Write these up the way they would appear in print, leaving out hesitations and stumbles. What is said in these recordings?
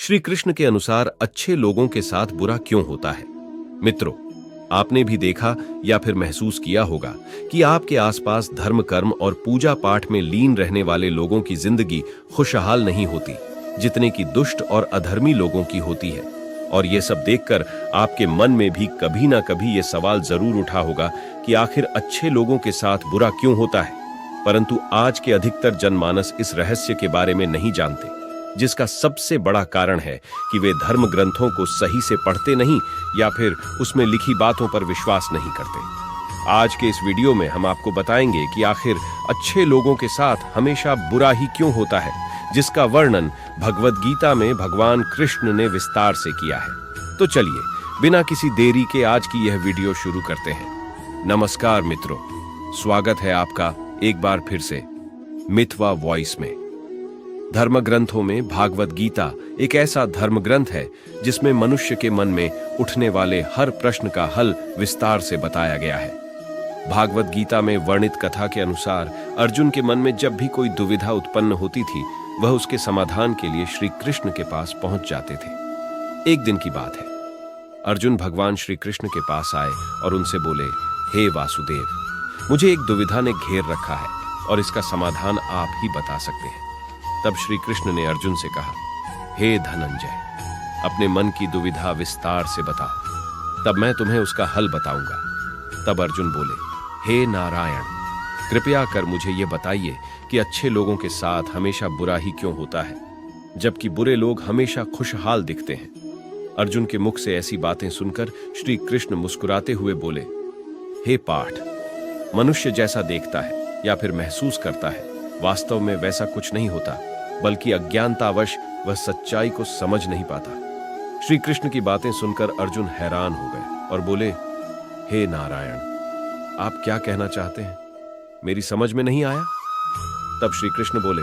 श्री कृष्ण के अनुसार अच्छे लोगों के साथ बुरा क्यों होता है? मित्रों, आपने भी देखा या फिर महसूस किया होगा कि आपके आसपास धर्म, कर्म और पूजा पाठ में लीन रहने वाले लोगों की जिंदगी खुशहाल नहीं होती, जितने की दुष्ट और अधर्मी लोगों की होती है। और ये सब देखकर आपके मन में भी कभी ना कभी ये सवाल जरूर उठा होगा कि आखिर अच्छे लोगों के साथ बुरा क्यों होता है। परंतु आज के अधिकतर जनमानस इस रहस्य के बारे में नहीं जानते, जिसका सबसे बड़ा कारण है कि वे धर्म ग्रंथों को सही से पढ़ते नहीं या फिर उसमें लिखी बातों पर विश्वास नहीं करते। आज के इस वीडियो में हम आपको बताएंगे कि आखिर अच्छे लोगों के साथ हमेशा बुरा ही क्यों होता है, जिसका वर्णन भगवद गीता में भगवान कृष्ण ने विस्तार से किया है। तो चलिए बिना किसी देरी के आज की यह वीडियो शुरू करते हैं। नमस्कार मित्रों, स्वागत है आपका एक बार फिर से मितवा वॉइस में। धर्म ग्रंथों में भागवत गीता एक ऐसा धर्म ग्रंथ है जिसमें मनुष्य के मन में उठने वाले हर प्रश्न का हल विस्तार से बताया गया है। भागवत गीता में वर्णित कथा के अनुसार अर्जुन के मन में जब भी कोई दुविधा उत्पन्न होती थी, वह उसके समाधान के लिए श्री कृष्ण के पास पहुंच जाते थे। एक दिन की बात है, अर्जुन भगवान श्री कृष्ण के पास आए और उनसे बोले, हे वासुदेव, मुझे एक दुविधा ने घेर रखा है और इसका समाधान आप ही बता सकते हैं। तब श्री कृष्ण ने अर्जुन से कहा, हे धनंजय, अपने मन की दुविधा विस्तार से बताओ, तब मैं तुम्हें उसका हल बताऊंगा। तब अर्जुन बोले, हे नारायण, कृपया कर मुझे यह बताइए कि अच्छे लोगों के साथ हमेशा बुरा ही क्यों होता है, जबकि बुरे लोग हमेशा खुशहाल दिखते हैं। अर्जुन के मुख से ऐसी बातें सुनकर श्री कृष्ण मुस्कुराते हुए बोले, हे पाठ, मनुष्य जैसा देखता है या फिर महसूस करता है, वास्तव में वैसा कुछ नहीं होता, बल्कि अज्ञानतावश वह सच्चाई को समझ नहीं पाता। श्री कृष्ण की बातें सुनकर अर्जुन हैरान हो गए और बोले, हे नारायण, आप क्या कहना चाहते हैं? मेरी समझ में नहीं आया। तब श्री कृष्ण बोले,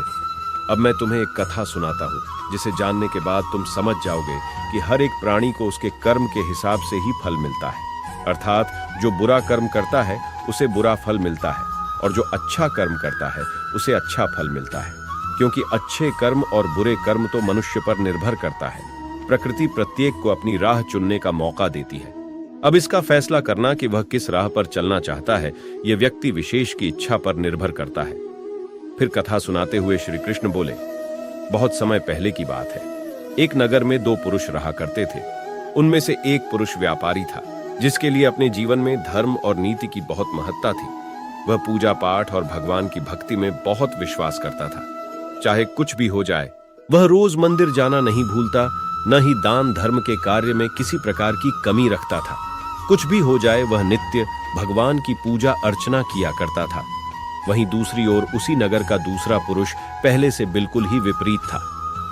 अब मैं तुम्हें एक कथा सुनाता हूं, जिसे जानने के बाद तुम समझ जाओगे कि हर एक प्राणी को उसके कर्म के हिसाब से ही फल मिलता है। अर्थात जो बुरा कर्म करता है उसे बुरा फल मिलता है, और जो अच्छा कर्म करता है उसे अच्छा फल मिलता है, क्योंकि अच्छे कर्म और बुरे कर्म तो मनुष्य पर निर्भर करता है। प्रकृति प्रत्येक को अपनी राह चुनने का मौका देती है। अब इसका फैसला करना कि वह किस राह पर चलना चाहता है, यह व्यक्ति विशेष की इच्छा पर निर्भर करता है। फिर कथा सुनाते हुए श्री कृष्ण बोले, बहुत समय पहले की बात है, एक नगर में दो पुरुष रहा करते थे। उनमें से एक पुरुष व्यापारी था, जिसके लिए अपने जीवन में धर्म और नीति की बहुत महत्ता थी। वह पूजा पाठ और भगवान की भक्ति में बहुत विश्वास करता था। चाहे कुछ भी हो जाए, वह रोज मंदिर जाना नहीं भूलता, न ही दान धर्म के कार्य में किसी प्रकार की कमी रखता था। कुछ भी हो जाए, वह नित्य भगवान की पूजा अर्चना किया करता था। वहीं दूसरी ओर उसी नगर का दूसरा पुरुष पहले से बिल्कुल ही विपरीत था।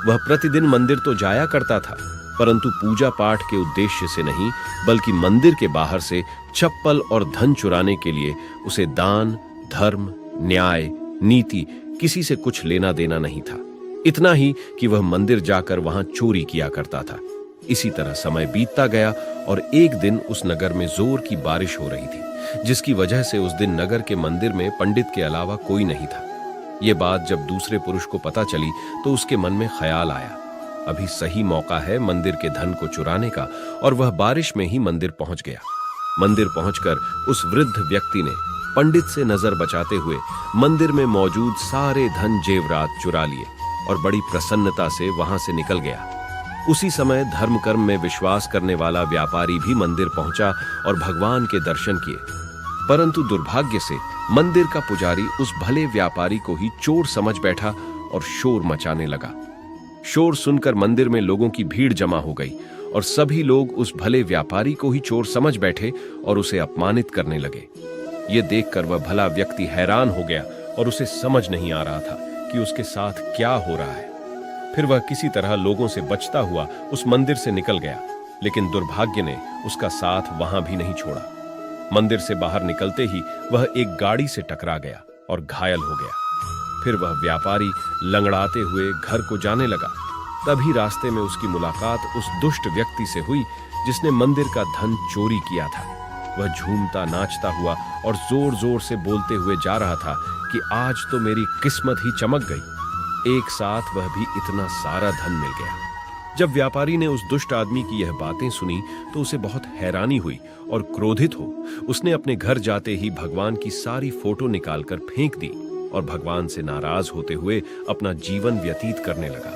वह प्रतिदिन मंदिर तो जाया करता था, परंतु पूजा पाठ के उद्देश्य से नहीं, बल्कि मंदिर के बाहर से चप्पल और धन चुराने के लिए उसे दान, धर्म, न्याय, नीति किसी से कुछ लेना देना नहीं था। इतना ही कि वह मंदिर जाकर वहां चोरी किया करता था। इसी तरह समय बीतता गया और एक दिन उस नगर में जोर की बारिश हो रही थी, जिसकी वजह से उस दिन नगर के मंदिर में पंडित के अलावा कोई नहीं था। यह बात जब दूसरे पुरुष को पता चली तो उसके मन में ख्याल आया, अभी सही मौका है मंदिर के धन को चुराने का, और वह बारिश में ही मंदिर पहुंच गया। मंदिर पहुंचकर उस वृद्ध व्यक्ति ने पंडित से नजर बचाते हुए मंदिर में मौजूद सारे धन जेवरात चुरा लिए और बड़ी प्रसन्नता से वहां से निकल गया। उसी समय धर्म कर्म में विश्वास करने वाला व्यापारी भी मंदिर पहुंचा और भगवान के दर्शन किए, परंतु दुर्भाग्य से मंदिर का पुजारी उस भले व्यापारी को ही चोर समझ बैठा और शोर मचाने लगा। शोर सुनकर मंदिर में लोगों की भीड़ जमा हो गई और सभी लोग उस भले व्यापारी को ही चोर समझ बैठे और उसे अपमानित करने लगे। ये देखकर वह भला व्यक्ति हैरान हो गया और उसे समझ नहीं आ रहा था कि उसके साथ क्या हो रहा है। फिर वह किसी तरह लोगों से बचता हुआ उस मंदिर से निकल गया, लेकिन दुर्भाग्य ने उसका साथ वहां भी नहीं छोड़ा। मंदिर से बाहर निकलते ही वह एक गाड़ी से टकरा गया और घायल हो गया। फिर वह व्यापारी लंगड़ाते हुए घर को जाने लगा। तभी रास्ते में उसकी मुलाकात उस दुष्ट व्यक्ति से हुई जिसने मंदिर का धन चोरी किया था। वह झूमता नाचता हुआ और जोर जोर से बोलते हुए जा रहा था कि आज तो मेरी किस्मत ही चमक गई, एक साथ वह भी इतना सारा धन मिल गया। जब व्यापारी ने उस दुष्ट आदमी की यह बातें सुनी तो उसे बहुत हैरानी हुई और क्रोधित हो उसने अपने घर जाते ही भगवान की सारी फोटो निकालकर फेंक दी और भगवान से नाराज होते हुए अपना जीवन व्यतीत करने लगा।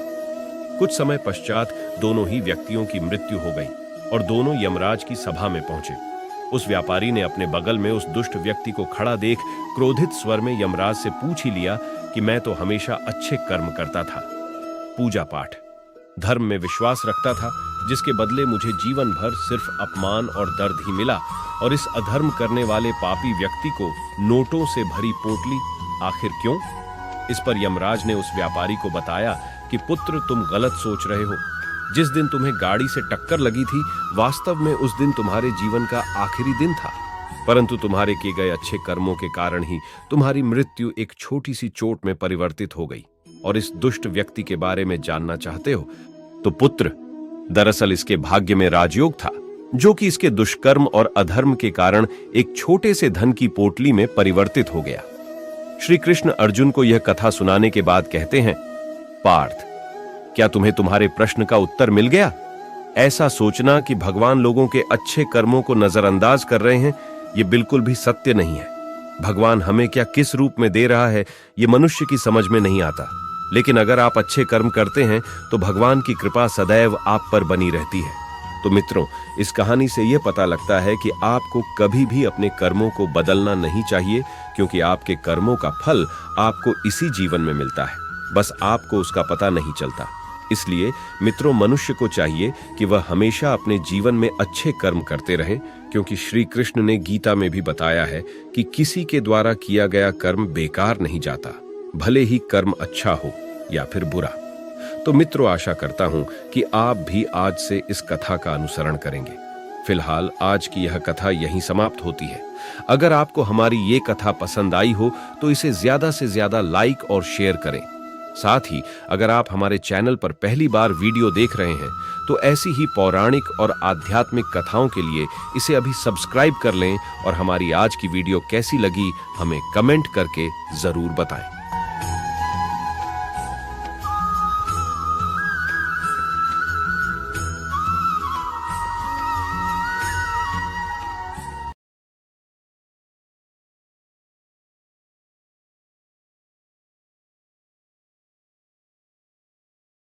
कुछ समय पश्चात दोनों ही व्यक्तियों की मृत्यु हो गई और दोनों यमराज की सभा में पहुंचे। उस व्यापारी ने अपने बगल में उस दुष्ट व्यक्ति को खड़ा देख क्रोधित स्वर में यमराज से पूछ ही लिया कि मैं तो हमेशा अच्छे कर्म करता था, पूजा पाठ, धर्म में विश्वास रखता था, जिसके बदले मुझे जीवन भर सिर्फ अपमान और दर्द ही मिला, और इस अधर्म करने वाले पापी व्यक्ति को नोटों से भरी पोटली, आखिर क्यों? इस पर यमराज ने उस व्यापारी को बताया कि पुत्र, तुम गलत सोच रहे हो। जिस दिन तुम्हें गाड़ी से टक्कर लगी थी, वास्तव में उस दिन तुम्हारे जीवन का आखिरी दिन था, परंतु तुम्हारे किए गए अच्छे कर्मों के कारण ही तुम्हारी मृत्यु एक छोटी सी चोट में परिवर्तित हो गई। और इस दुष्ट व्यक्ति के बारे में जानना चाहते हो तो पुत्र, दरअसल इसके भाग्य में राजयोग था, जो कि इसके दुष्कर्म और अधर्म के कारण एक छोटे से धन की पोटली में परिवर्तित हो गया। श्री कृष्ण अर्जुन को यह कथा सुनाने के बाद कहते हैं, पार्थ, क्या तुम्हें तुम्हारे प्रश्न का उत्तर मिल गया? ऐसा सोचना कि भगवान लोगों के अच्छे कर्मों को नजरअंदाज कर रहे हैं, यह बिल्कुल भी सत्य नहीं है। भगवान हमें क्या किस रूप में दे रहा है, यह मनुष्य की समझ में नहीं आता। लेकिन अगर आप अच्छे कर्म करते हैं तो भगवान की कृपा सदैव आप पर बनी रहती है। तो मित्रों, इस कहानी से यह पता लगता है कि आपको कभी भी अपने कर्मों को बदलना नहीं चाहिए, क्योंकि आपके कर्मों का फल आपको इसी जीवन में मिलता है, बस आपको उसका पता नहीं चलता। इसलिए मित्रों, मनुष्य को चाहिए कि वह हमेशा अपने जीवन में अच्छे कर्म करते रहें, क्योंकि श्री कृष्ण ने गीता में भी बताया है कि किसी के द्वारा किया गया कर्म बेकार नहीं जाता, भले ही कर्म अच्छा हो या फिर बुरा। तो मित्रों, आशा करता हूं कि आप भी आज से इस कथा का अनुसरण करेंगे। फिलहाल आज की यह कथा यहीं समाप्त होती है। अगर आपको हमारी ये कथा पसंद आई हो तो इसे ज्यादा से ज्यादा लाइक और शेयर करें। साथ ही अगर आप हमारे चैनल पर पहली बार वीडियो देख रहे हैं तो ऐसी ही पौराणिक और आध्यात्मिक कथाओं के लिए इसे अभी सब्सक्राइब कर लें और हमारी आज की वीडियो कैसी लगी हमें कमेंट करके जरूर बताएं।